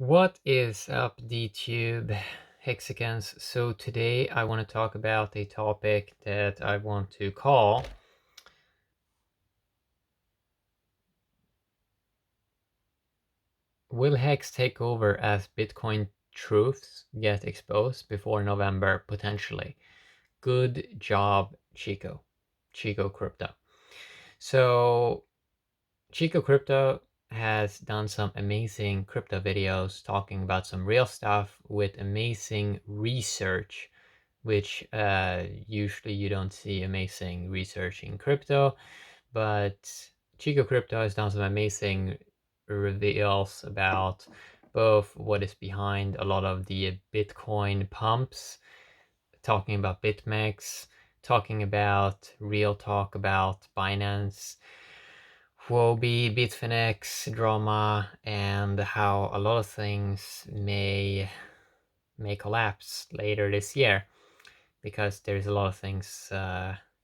What is up, DTube Hexicans? So today I want to talk about a topic that I want to call Will HEX take over as Bitcoin truths get exposed before November potentially? Good job, Chico. Chico Crypto. So Chico Crypto has done some amazing crypto videos talking about some real stuff with amazing research, which usually you don't see amazing research in crypto, but Chico Crypto has done some amazing reveals about both what is behind a lot of the Bitcoin pumps, talking about BitMEX, talking about real talk about Binance, Huobi, Bitfinex drama, and how a lot of things may collapse later this year because there's a lot of things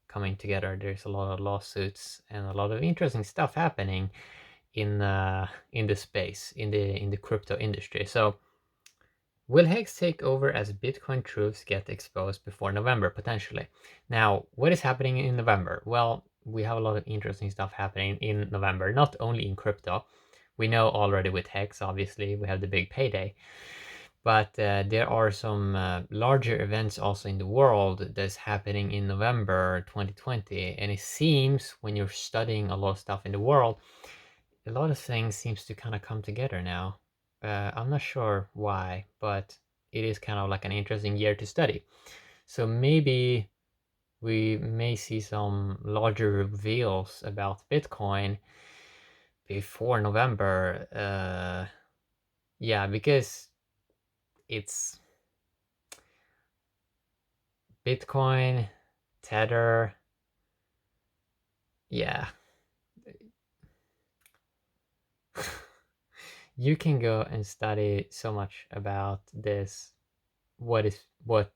coming together. There's a lot of lawsuits and a lot of interesting stuff happening in the space in the crypto industry. So will HEX take over as Bitcoin truths get exposed before November potentially? Now, what is happening in November? Well, we have a lot of interesting stuff happening in November, not only in crypto. We know already with HEX, obviously, we have the big payday. But there are some larger events also in the world that's happening in November 2020. And it seems when you're studying a lot of stuff in the world, a lot of things seems to kind of come together now. I'm not sure why, but it is kind of like an interesting year to study. So maybe we may see some larger reveals about Bitcoin before November. Yeah, because it's Bitcoin, Tether. Yeah. You can go and study so much about this. What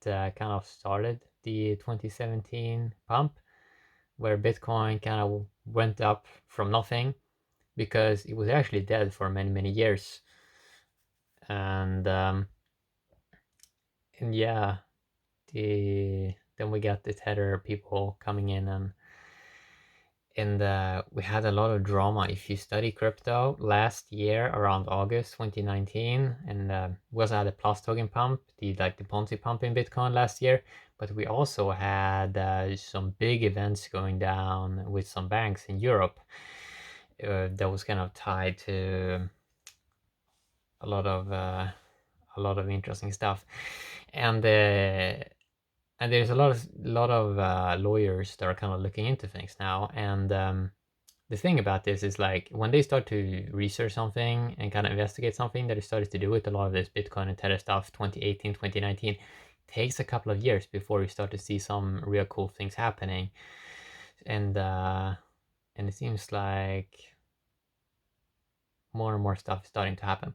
kind of started the 2017 pump, where Bitcoin kind of went up from nothing because it was actually dead for many years, and yeah, then we got the Tether people coming in, and we had a lot of drama. If you study crypto last year around August 2019, and we also had a plus token pump, the Ponzi pump in Bitcoin last year, but we also had some big events going down with some banks in Europe that was kind of tied to a lot of interesting stuff, and there's a lot of lawyers that are kind of looking into things now, and the thing about this is like when they start to research something and kind of investigate something that they started to do with a lot of this Bitcoin and Tether stuff 2018, 2019, takes a couple of years before you start to see some real cool things happening. And it seems like more and more stuff is starting to happen.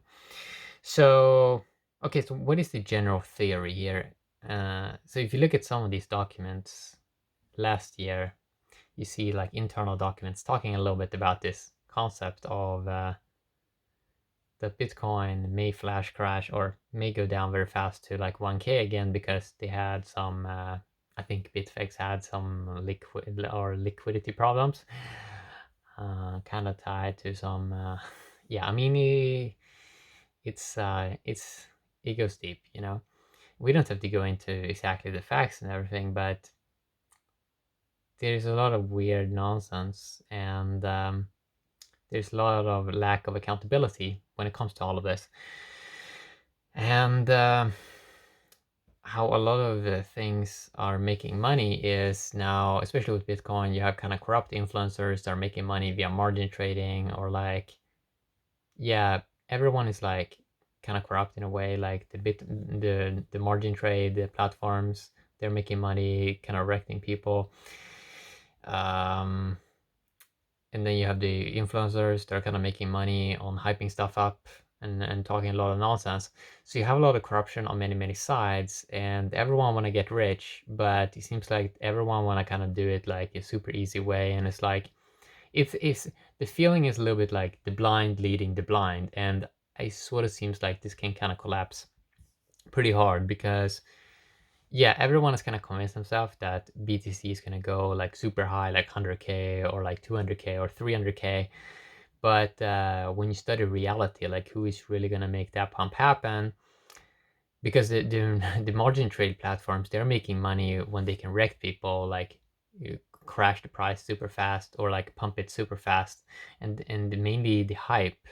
So, okay, so what is the general theory here? So if you look at some of these documents last year, you see like internal documents talking a little bit about this concept of the Bitcoin may flash crash or may go down very fast to like 1K again because they had some, I think Bitfix had some liquidity problems, kind of tied to some, yeah, I mean, it goes deep, you know. We don't have to go into exactly the facts and everything, but there's a lot of weird nonsense, and there's a lot of lack of accountability when it comes to all of this. And how a lot of things are making money is now, especially with Bitcoin, you have kind of corrupt influencers that are making money via margin trading, or like, yeah, everyone is like kind of corrupt in a way. Like the margin trade, the platforms, they're making money, kind of wrecking people. And then you have the influencers that are kind of making money on hyping stuff up and talking a lot of nonsense. So you have a lot of corruption on many sides, and everyone want to get rich, but it seems like everyone want to kind of do it like a super easy way, and it's like it's the feeling is a little bit like the blind leading the blind, and it sort of seems like this can kind of collapse pretty hard because yeah, everyone is gonna convince themselves that BTC is gonna go like super high, like 100K or like 200K or 300K. But when you study reality, like who is really gonna make that pump happen? Because the margin trade platforms, they're making money when they can wreck people, like you crash the price super fast or like pump it super fast, and mainly the hype.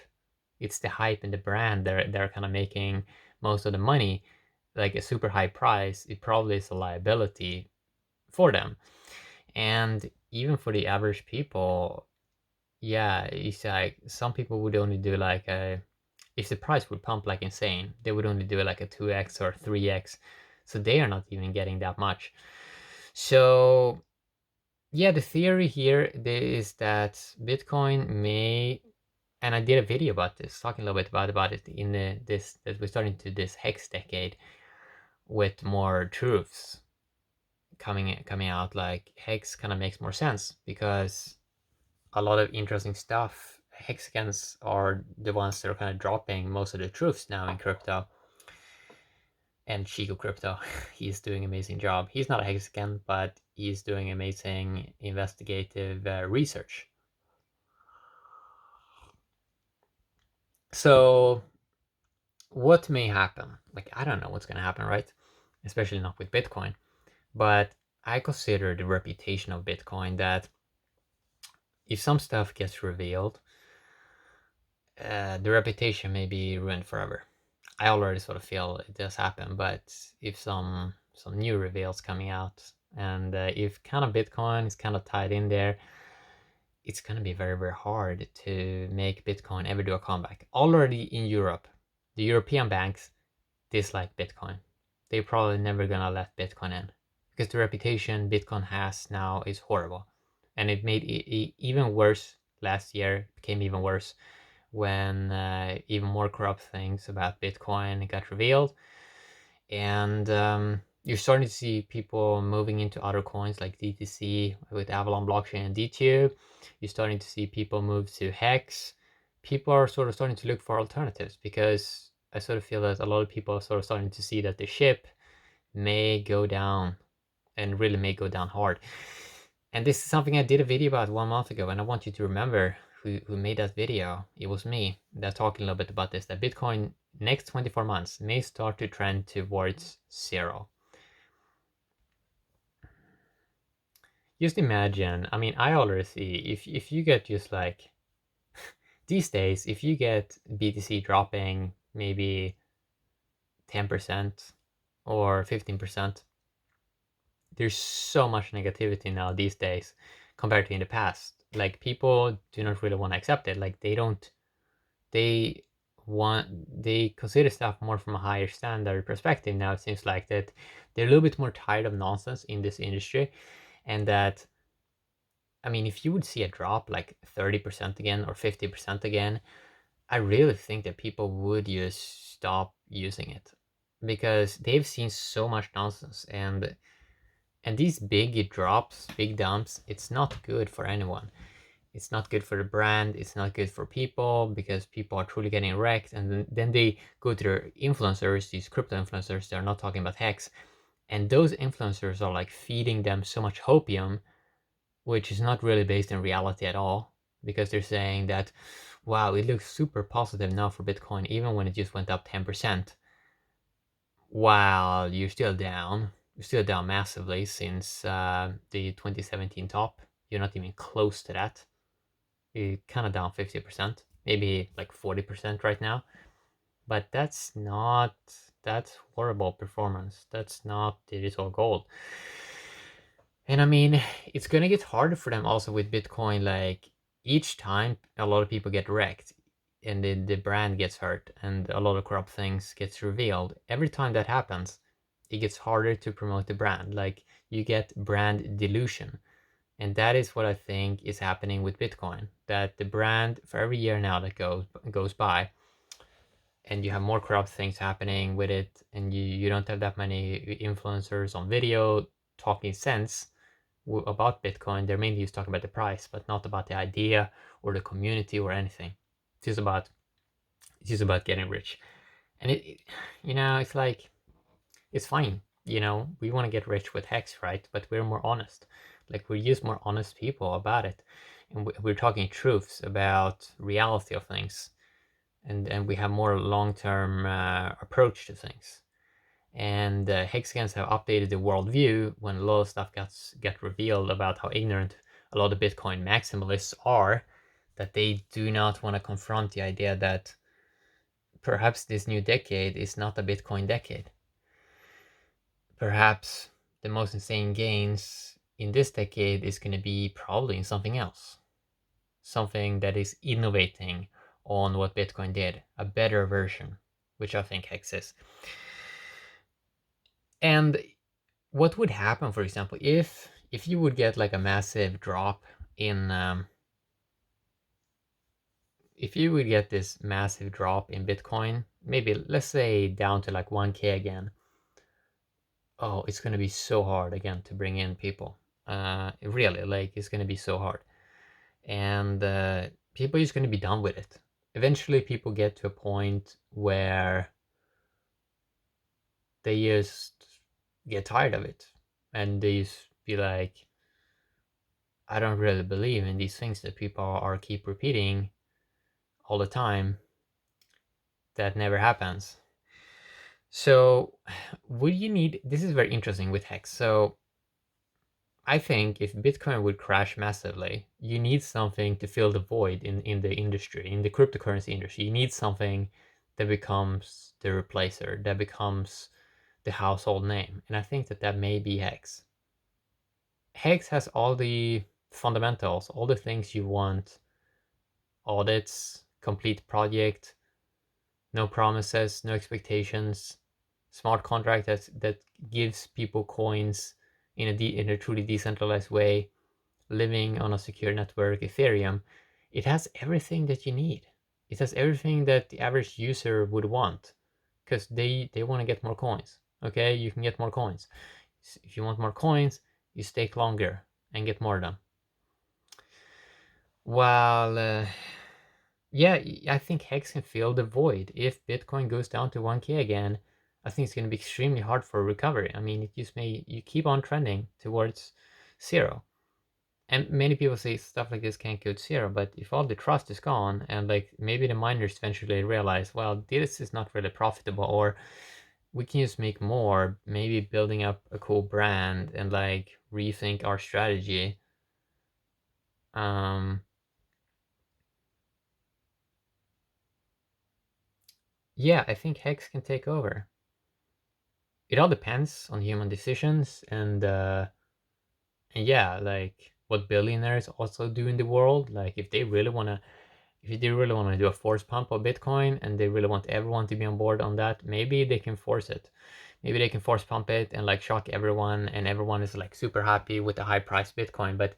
It's the hype and the brand they're kind of making most of the money. Like a super high price, it probably is a liability for them. And even for the average people, yeah, it's like some people would only do like a, if the price would pump like insane, they would only do like a 2x or 3x. So they are not even getting that much. So yeah, the theory here is that Bitcoin may, and I did a video about this, talking a little bit about it in this, that we're starting to this HEX decade with more truths coming out. Like HEX kind of makes more sense because a lot of interesting stuff. Hexagons are the ones that are kind of dropping most of the truths now in crypto. And Chico Crypto, he's doing an amazing job. He's not a hexagon, but he's doing amazing investigative research. So what may happen? Like, I don't know what's going to happen, right? Especially not with Bitcoin. But I consider the reputation of Bitcoin that if some stuff gets revealed, the reputation may be ruined forever. I already sort of feel it does happen, but if some new reveals coming out, and if kind of Bitcoin is kind of tied in there, it's gonna be very very hard to make Bitcoin ever do a comeback. Already in Europe, the European banks dislike Bitcoin. They're probably never gonna let Bitcoin in because the reputation Bitcoin has now is horrible, and it made it even worse last year. Became even worse when even more corrupt things about Bitcoin got revealed. And you're starting to see people moving into other coins like DTC with Avalon blockchain and D2. You're starting to see people move to HEX. People are sort of starting to look for alternatives because I sort of feel that a lot of people are sort of starting to see that the ship may go down and really may go down hard. And this is something I did a video about 1 month ago, and I want you to remember who made that video. It was me that talking a little bit about this, that Bitcoin next 24 months may start to trend towards zero. Just imagine, I mean, I already see if you get just like these days, if you get BTC dropping maybe 10% or 15%, there's so much negativity now these days compared to in the past. Like people do not really want to accept it. Like they they consider stuff more from a higher standard perspective now. It seems like that they're a little bit more tired of nonsense in this industry, and that, I mean, if you would see a drop like 30% again or 50% again, I really think that people would just stop using it because they've seen so much nonsense. And these big drops, big dumps, it's not good for anyone. It's not good for the brand. It's not good for people because people are truly getting wrecked. And then they go to their influencers, these crypto influencers. They're not talking about HEX. And those influencers are like feeding them so much hopium, which is not really based in reality at all. Because they're saying that, wow, it looks super positive now for Bitcoin, even when it just went up 10%. While you're still down. You're still down massively since the 2017 top. You're not even close to that. You're kind of down 50%, maybe like 40% right now. But that's horrible performance. That's not digital gold. And I mean, it's gonna get harder for them also with Bitcoin. Like each time a lot of people get wrecked and the brand gets hurt and a lot of corrupt things gets revealed, every time that happens, it gets harder to promote the brand. Like you get brand dilution. And that is what I think is happening with Bitcoin. That the brand, for every year now that goes by, and you have more corrupt things happening with it, and you don't have that many influencers on video talking sense about Bitcoin. They're mainly just talking about the price, but not about the idea or the community or anything. It's just about It's just about getting rich. And it's like, it's fine. We want to get rich with HEX, right? But we're more honest. Like, we're just more honest people about it. And we're talking truths about reality of things. And we have more long-term approach to things. And Hexagons have updated the worldview when a lot of stuff get revealed about how ignorant a lot of Bitcoin maximalists are, that they do not want to confront the idea that perhaps this new decade is not a Bitcoin decade. Perhaps the most insane gains in this decade is going to be probably in something else. Something that is innovating on what Bitcoin did, a better version, which I think HEX is. And what would happen, for example, if you would get like a massive drop in if you would get this massive drop in Bitcoin, maybe let's say down to like 1K again. Oh, it's going to be so hard again to bring in people. Really, like, it's going to be so hard. And people are just going to be done with it. Eventually, people get to a point where they just get tired of it. And they just be like, I don't really believe in these things that people are keep repeating all the time. That never happens. So, would you need, this is very interesting with HEX. So, I think if Bitcoin would crash massively, you need something to fill the void in the industry, in the cryptocurrency industry. You need something that becomes the replacer, that becomes the household name. And I think that may be HEX. HEX has all the fundamentals, all the things you want: audits, complete project, no promises, no expectations, smart contract that gives people coins in a truly decentralized way, living on a secure network, Ethereum. It has everything that you need. It has everything that the average user would want, because they want to get more coins. Okay, you can get more coins. If you want more coins, you stake longer and get more of them. While yeah, I think HEX can fill the void. If Bitcoin goes down to 1K again, I think it's going to be extremely hard for recovery. I mean, you keep on trending towards zero. And many people say stuff like this can't go to zero, but if all the trust is gone and like maybe the miners eventually realize, well, this is not really profitable, or we can just make more, maybe building up a cool brand and like rethink our strategy. Um, yeah, I think HEX can take over. It all depends on human decisions and yeah, like what billionaires also do in the world. Like if they really wanna do a force pump of Bitcoin and they really want everyone to be on board on that, maybe they can force it. Maybe they can force pump it and like shock everyone, and everyone is like super happy with the high price Bitcoin. But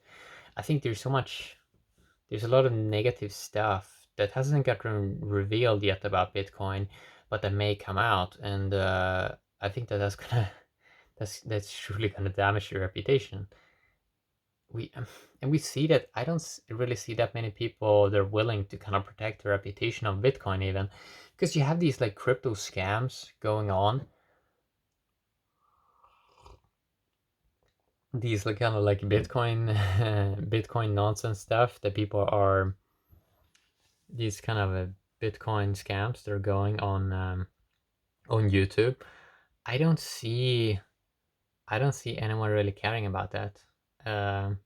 I think there's a lot of negative stuff that hasn't gotten revealed yet about Bitcoin, but that may come out, and I think that's gonna that's truly gonna damage your reputation. We and we see that I don't really see that many people they're willing to kind of protect the reputation of Bitcoin, even because you have these like crypto scams going on, these like kind of like Bitcoin Bitcoin nonsense stuff that people are, these kind of Bitcoin scams they're going on YouTube. I don't see anyone really caring about that. Um,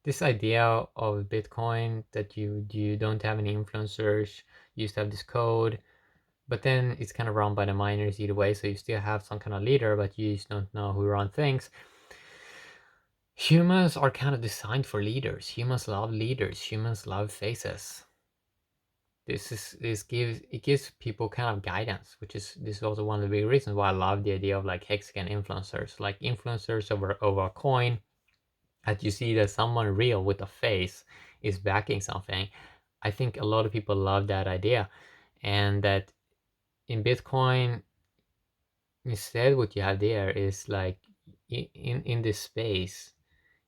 this idea of Bitcoin that you don't have any influencers, you just have this code, but then it's kind of run by the miners either way, so you still have some kind of leader, but you just don't know who run things. Humans are kind of designed for leaders. Humans love leaders. Humans love faces. This gives people kind of guidance, which is this is also one of the big reasons why I love the idea of like hexagon influencers, like influencers over a coin, that you see that someone real with a face is backing something. I think a lot of people love that idea, and that in Bitcoin, instead what you have there is like in this space,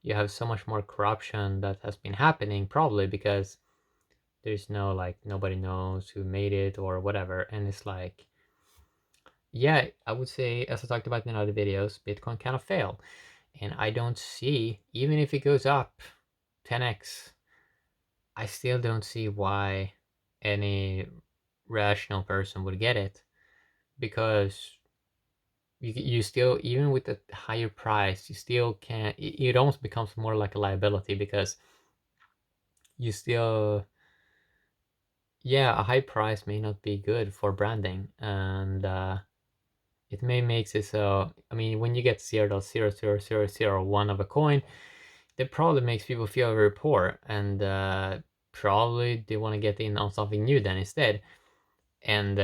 you have so much more corruption that has been happening, probably because There's no like nobody knows who made it or whatever. And it's like, yeah, I would say, as I talked about in other videos, Bitcoin kind of failed. And I don't see, even if it goes up 10x, I still don't see why any rational person would get it, because you still, even with the higher price, you still can't, it almost becomes more like a liability, because you still, yeah, a high price may not be good for branding, and it may makes it so, I mean, when you get 0.00001 of a coin, that probably makes people feel very poor, and probably they want to get in on something new then instead. And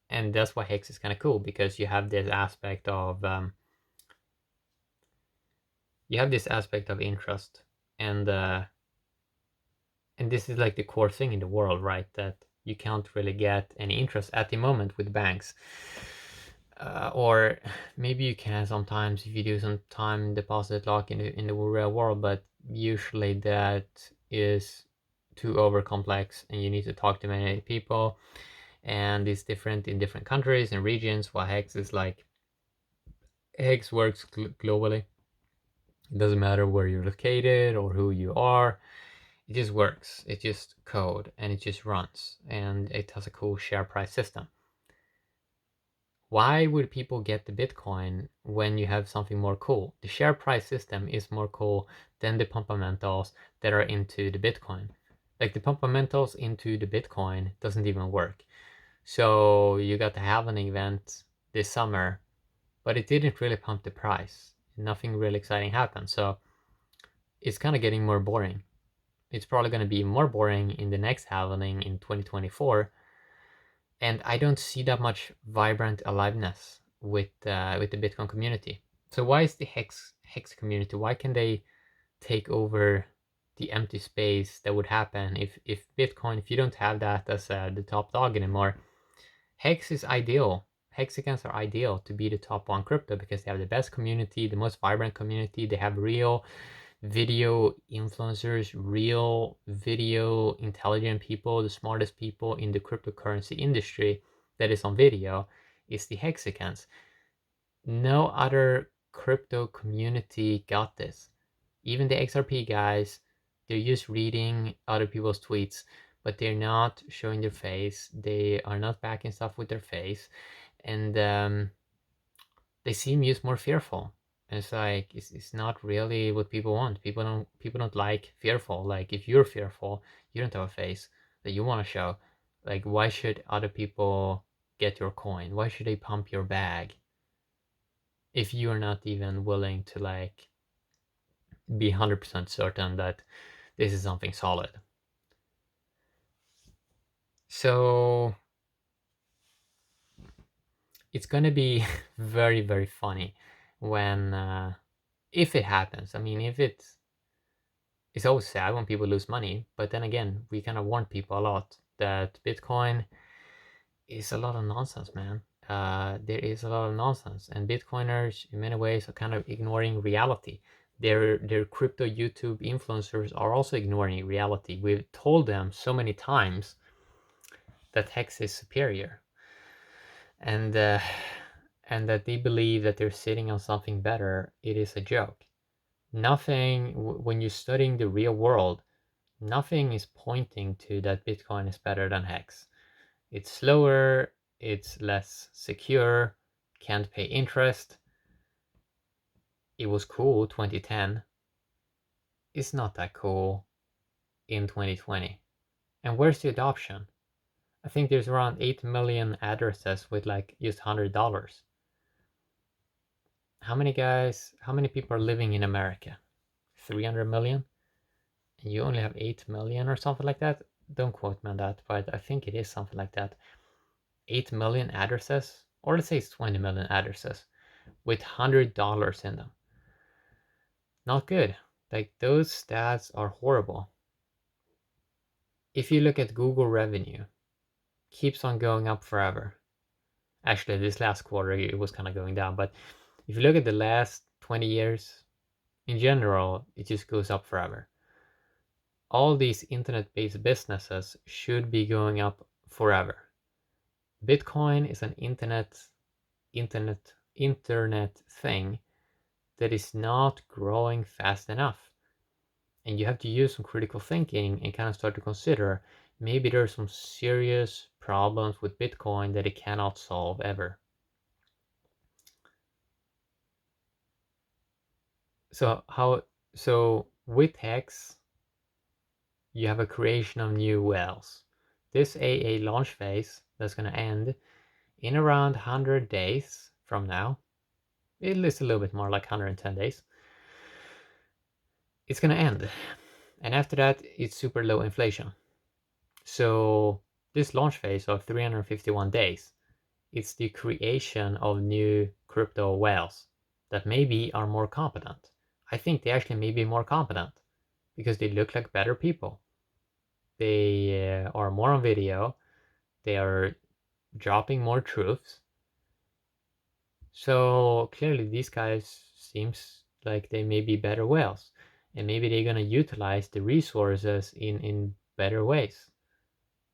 and that's why Hex is kind of cool, because you have this aspect of interest, and this is like the core thing in the world, right? That you can't really get any interest at the moment with banks. Or maybe you can sometimes if you do some time deposit lock in the real world, but usually that is too over complex, and you need to talk to many people, and it's different in different countries and regions. While Hex is like, Hex works globally. It doesn't matter where you're located or who you are. It just works. It's just code, and it just runs, and it has a cool share price system. Why would people get the Bitcoin when you have something more cool? The share price system is more cool than the fundamentals that are into the Bitcoin. Like the fundamentals into the Bitcoin doesn't even work. So you got to have an event this summer, but it didn't really pump the price. Nothing really exciting happened. So it's kind of getting more boring. It's probably going to be more boring in the next halving in 2024, and I don't see that much vibrant aliveness with the Bitcoin community. So why is the Hex community? Why can they take over the empty space that would happen if Bitcoin, if you don't have that as the top dog anymore? Hex is ideal. Hexicans are ideal to be the top one crypto, because they have the best community, the most vibrant community. They have real video influencers, real video intelligent people. The smartest people in the cryptocurrency industry that is on video is the Hexicans. No other crypto community got this. Even the XRP guys, they're just reading other people's tweets, but they're not showing their face. They are not backing stuff with their face, and they seem just more fearful. And it's like, it's not really what people want. People don't like fearful. Like, if you're fearful, you don't have a face that you want to show. Like, why should other people get your coin? Why should they pump your bag if you're not even willing to like be 100% certain that this is something solid? So it's gonna be very, very funny when if it happens. I mean, it's always sad when people lose money, but then again, we kind of warn people a lot that Bitcoin is a lot of nonsense, man. There is a lot of nonsense, and Bitcoiners in many ways are kind of ignoring reality. Their crypto YouTube influencers are also ignoring reality. We've told them so many times that Hex is superior, and and that they believe that they're sitting on something better. It is a joke. Nothing, when you're studying the real world, nothing is pointing to that Bitcoin is better than Hex. It's slower, it's less secure, can't pay interest. It was cool 2010. It's not that cool in 2020. And where's the adoption? I think there's around 8 million addresses with like just $100. How many people are living in America? 300 million? And you only have 8 million or something like that? Don't quote me on that, but I think it is something like that. 8 million addresses, or let's say it's 20 million addresses with $100 in them. Not good. Like, those stats are horrible. If you look at Google revenue, keeps on going up forever. Actually, this last quarter it was kind of going down, but if you look at the last 20 years, in general, it just goes up forever. all these internet-based businesses should be going up forever. Bitcoin is an internet thing that is not growing fast enough. And you have to use some critical thinking and kind of start to consider maybe there's some serious problems with Bitcoin that it cannot solve ever. So with HEX, you have a creation of new whales. This AA launch phase that's going to end in around 100 days from now. It is a little bit more like 110 days. It's going to end. And after that, it's super low inflation. So this launch phase of 351 days, it's the creation of new crypto whales that maybe are more competent. I think they actually may be more competent because they look like better people. They are more on video. They are dropping more truths. So clearly these guys seems like they may be better whales, and maybe they're gonna utilize the resources in better ways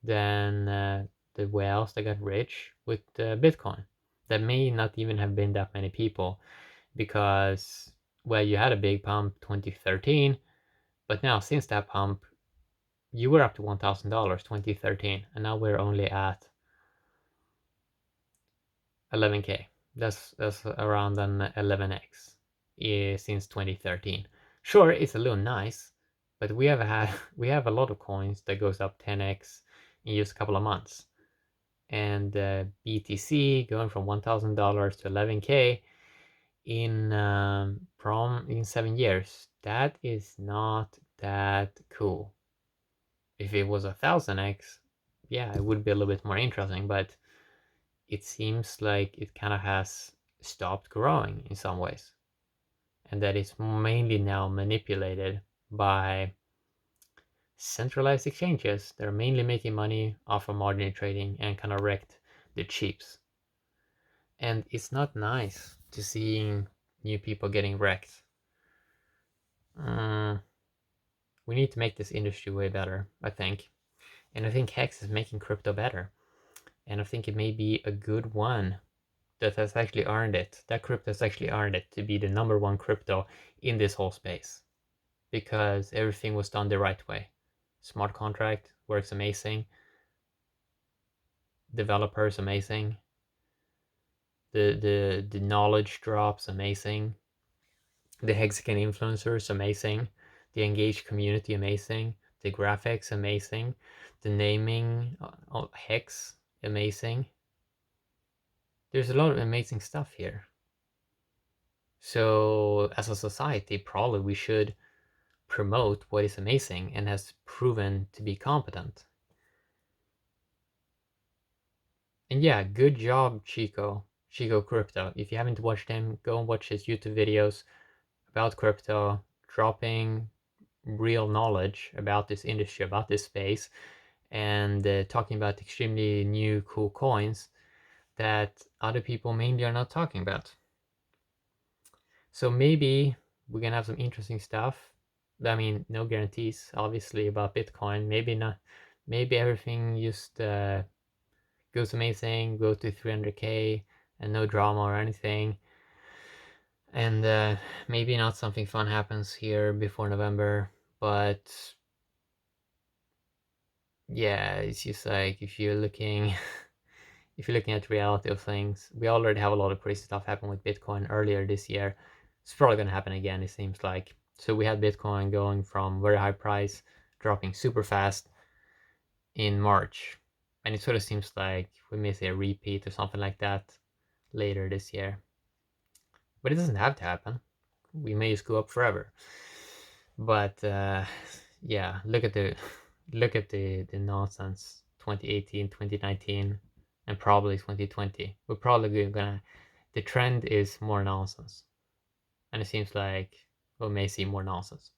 than the whales that got rich with Bitcoin. That may not even have been that many people because, well, you had a big pump 2013, but now since that pump, you were up to $1,000 2013, and now we're only at 11K. That's around an 11x since 2013. Sure, it's a little nice, but we have a lot of coins that goes up 10x in just a couple of months. And BTC going from $1,000 to 11K in 7 years. That is not that cool. If it was 1000x, yeah, it would be a little bit more interesting, but it seems like it kind of has stopped growing in some ways, and that it's mainly now manipulated by centralized exchanges that are mainly making money off of margin trading and kind of wrecked the cheaps. And it's not nice to seeing new people getting wrecked. We need to make this industry way better, I think. And I think HEX is making crypto better. And I think it may be a good one that has actually earned it. That crypto has actually earned it to be the number one crypto in this whole space. Because everything was done the right way. Smart contract works amazing. Developers amazing. The knowledge drops amazing. The Hexagon influencers amazing. The engaged community amazing. The graphics amazing. The naming of Hex amazing. There's a lot of amazing stuff here. So as a society, probably we should promote what is amazing and has proven to be competent. And yeah, good job, Chico Crypto. If you haven't watched him, go and watch his YouTube videos about crypto, dropping real knowledge about this industry, about this space, and talking about extremely new, cool coins that other people mainly are not talking about. So maybe we're gonna have some interesting stuff. I mean, no guarantees, obviously, about Bitcoin. Maybe not. Maybe everything just goes amazing, go to 300K, and no drama or anything. And maybe not something fun happens here before November, but yeah, it's just like if you're looking if you're looking at reality of things, we already have a lot of crazy stuff happen with Bitcoin earlier this year. It's probably gonna happen again, it seems like. So we had Bitcoin going from very high price, dropping super fast in March. And it sort of seems like we may see a repeat or something like that later this year. But it doesn't have to happen. We may just go up forever. But yeah, look at the nonsense 2018, 2019, and probably 2020. We're probably gonna the trend is more nonsense. And it seems like we may see more nonsense.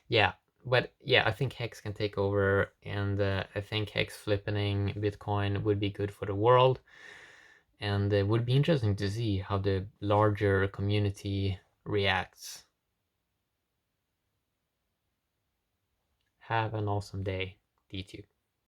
Yeah, but yeah, I think HEX can take over, and I think HEX flipping Bitcoin would be good for the world, and it would be interesting to see how the larger community reacts. Have an awesome day, D2.